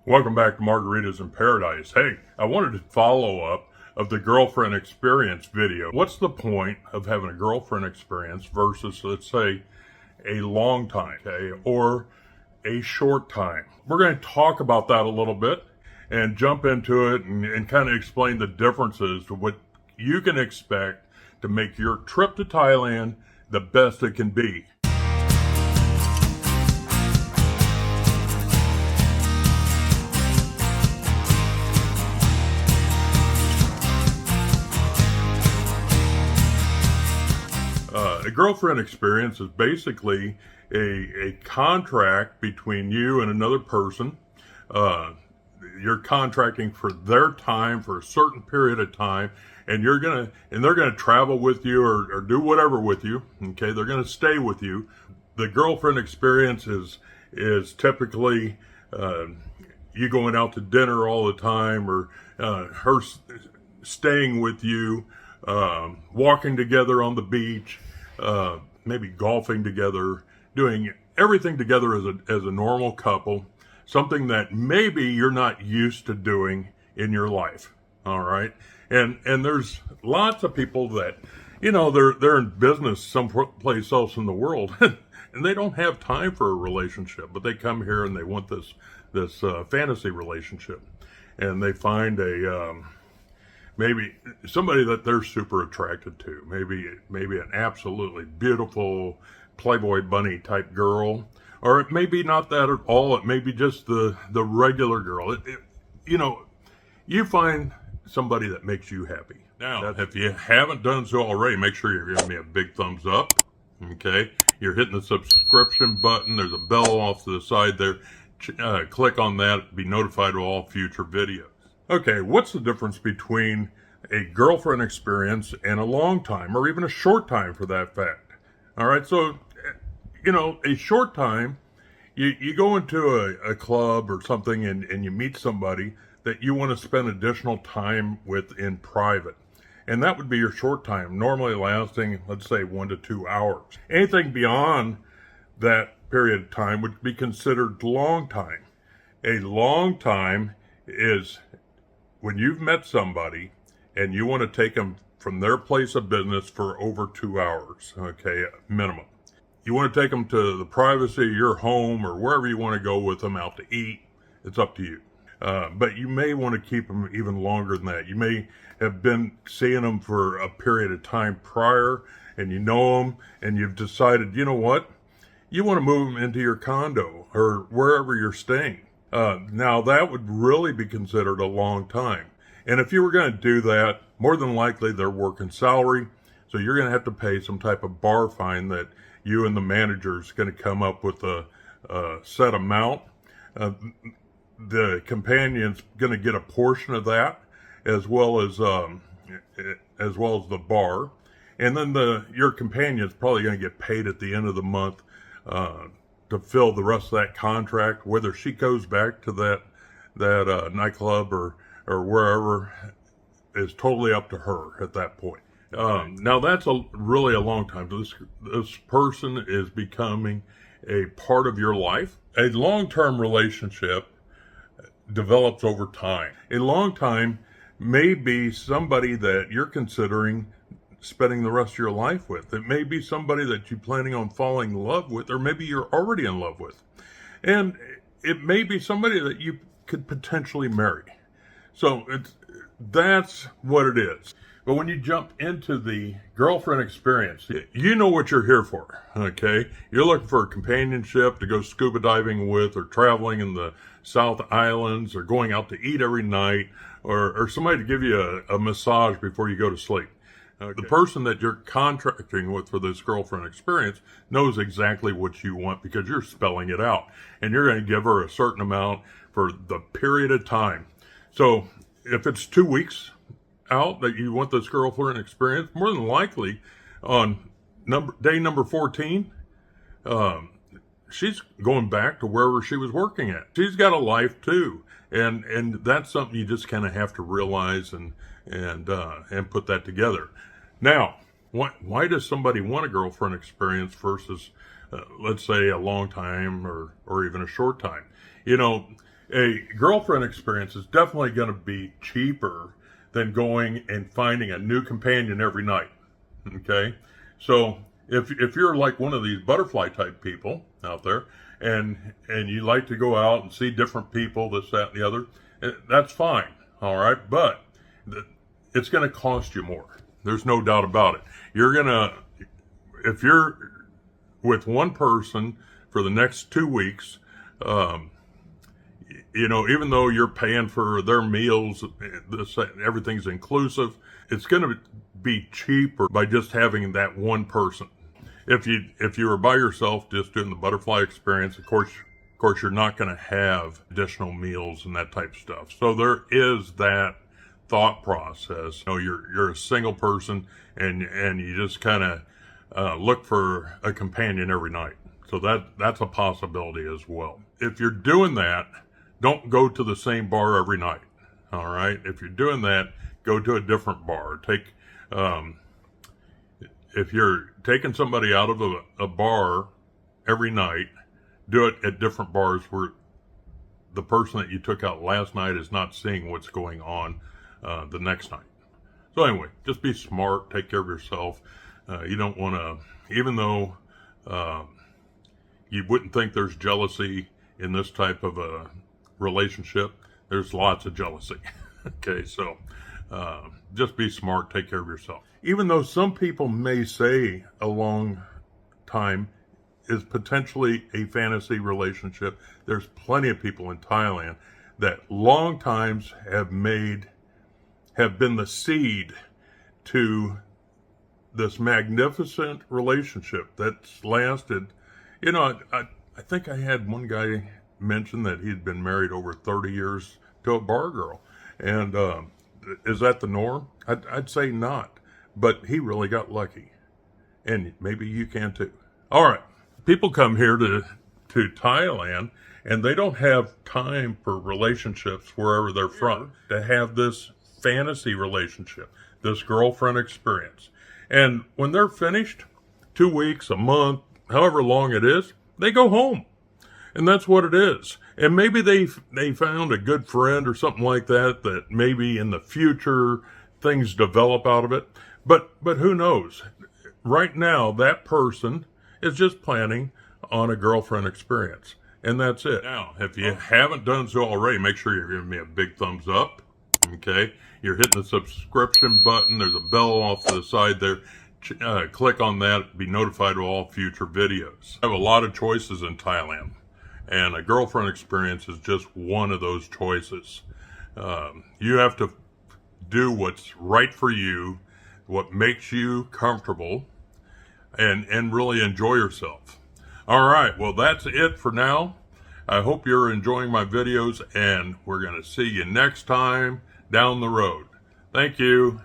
Welcome back to Margaritas in Paradise. Hey, I wanted to follow up of the girlfriend experience video. What's the point of having a girlfriend experience versus, let's say, a long time, okay, or a short time? We're going to talk about that a little bit and jump into it and kind of explain the differences to what you can expect to make your trip to Thailand the best it can be. A girlfriend experience is basically a contract between you and another person. You're contracting for their time for a certain period of time, and they're gonna travel with you or do whatever with you. Okay, they're gonna stay with you. The girlfriend experience is typically you going out to dinner all the time, or her staying with you, walking together on the beach. Maybe golfing together, doing everything together as a normal couple, something that maybe you're not used to doing in your life. All right. And there's lots of people that, they're in business someplace else in the world and they don't have time for a relationship, but they come here and they want this fantasy relationship, and they find maybe somebody that they're super attracted to, maybe an absolutely beautiful Playboy bunny type girl, or it may be not that at all. It may be just the regular girl. You find somebody that makes you happy. Now, if you haven't done so already, make sure you're giving me a big thumbs up. Okay, you're hitting the subscription button. There's a bell off to the side there. Click on that to be notified of all future videos. Okay, what's the difference between a girlfriend experience and a long time, or even a short time for that fact? All right, so, a short time, you go into a club or something and you meet somebody that you want to spend additional time with in private. And that would be your short time, normally lasting, let's say, 1 to 2 hours. Anything beyond that period of time would be considered long time. A long time is when you've met somebody and you want to take them from their place of business for over 2 hours, okay, minimum. You want to take them to the privacy of your home or wherever you want to go with them out to eat. It's up to you. But you may want to keep them even longer than that. You may have been seeing them for a period of time prior, and you know them, and you've decided, you know what? You want to move them into your condo or wherever you're staying. Now that would really be considered a long time. And if you were going to do that, more than likely they're working salary. So you're going to have to pay some type of bar fine that you and the manager is going to come up with a set amount. The companion's going to get a portion of that, as well as the bar. And then your companion's probably going to get paid at the end of the month, to fill the rest of that contract. Whether she goes back to that nightclub or wherever is totally up to her at that point. Now that's really a long time. This person is becoming a part of your life. A long-term relationship develops over time. A long time may be somebody that you're considering spending the rest of your life with. It may be somebody that you're planning on falling in love with, or maybe you're already in love with. And it may be somebody that you could potentially marry. So that's what it is. But when you jump into the girlfriend experience, you know what you're here for, okay? You're looking for a companionship to go scuba diving with, or traveling in the South Islands, or going out to eat every night, or somebody to give you a massage before you go to sleep. Okay. The person that you're contracting with for this girlfriend experience knows exactly what you want because you're spelling it out. And you're going to give her a certain amount for the period of time. So if it's 2 weeks out that you want this girlfriend experience, more than likely on day number 14, she's going back to wherever she was working at. She's got a life too. And that's something you just kind of have to realize and put that together. Now, why does somebody want a girlfriend experience versus, let's say, a long time or even a short time? A girlfriend experience is definitely going to be cheaper than going and finding a new companion every night. Okay, so if you're like one of these butterfly type people out there, and you like to go out and see different people, this, that, and the other, that's fine. All right, but it's going to cost you more. There's no doubt about it. If you're with one person for the next 2 weeks, even though you're paying for their meals, everything's inclusive, it's going to be cheaper by just having that one person. If you were by yourself just doing the butterfly experience, of course you're not going to have additional meals and that type of stuff. So there is that thought process. You're a single person, and you just kind of look for a companion every night. So that's a possibility as well. If you're doing that, don't go to the same bar every night. All right. If you're doing that, go to a different bar. If you're taking somebody out of a bar every night, do it at different bars where the person that you took out last night is not seeing what's going on the next night. So anyway, just be smart, take care of yourself. You don't want to, even though you wouldn't think there's jealousy in this type of a relationship, there's lots of jealousy. Okay, so just be smart, take care of yourself. Even though some people may say a long time is potentially a fantasy relationship, there's plenty of people in Thailand that long times have been the seed to this magnificent relationship that's lasted. I think I had one guy mention that he'd been married over 30 years to a bar girl. And is that the norm? I'd say not. But he really got lucky. And maybe you can too. All right. People come here to Thailand, and they don't have time for relationships wherever they're from, to have this fantasy relationship, this girlfriend experience. And when they're finished, 2 weeks, a month, however long it is, they go home. And that's what it is. And maybe they found a good friend or something like that maybe in the future things develop out of it. But who knows? Right now, that person is just planning on a girlfriend experience. And that's it. Now, if you haven't done so already, make sure you're giving me a big thumbs up. Okay? You're hitting the subscription button. There's a bell off to the side there. Click on that. Be notified of all future videos. I have a lot of choices in Thailand. And a girlfriend experience is just one of those choices. You have to do what's right for you, what makes you comfortable, and really enjoy yourself. All right, well, that's it for now. I hope you're enjoying my videos, and we're going to see you next time down the road. Thank you.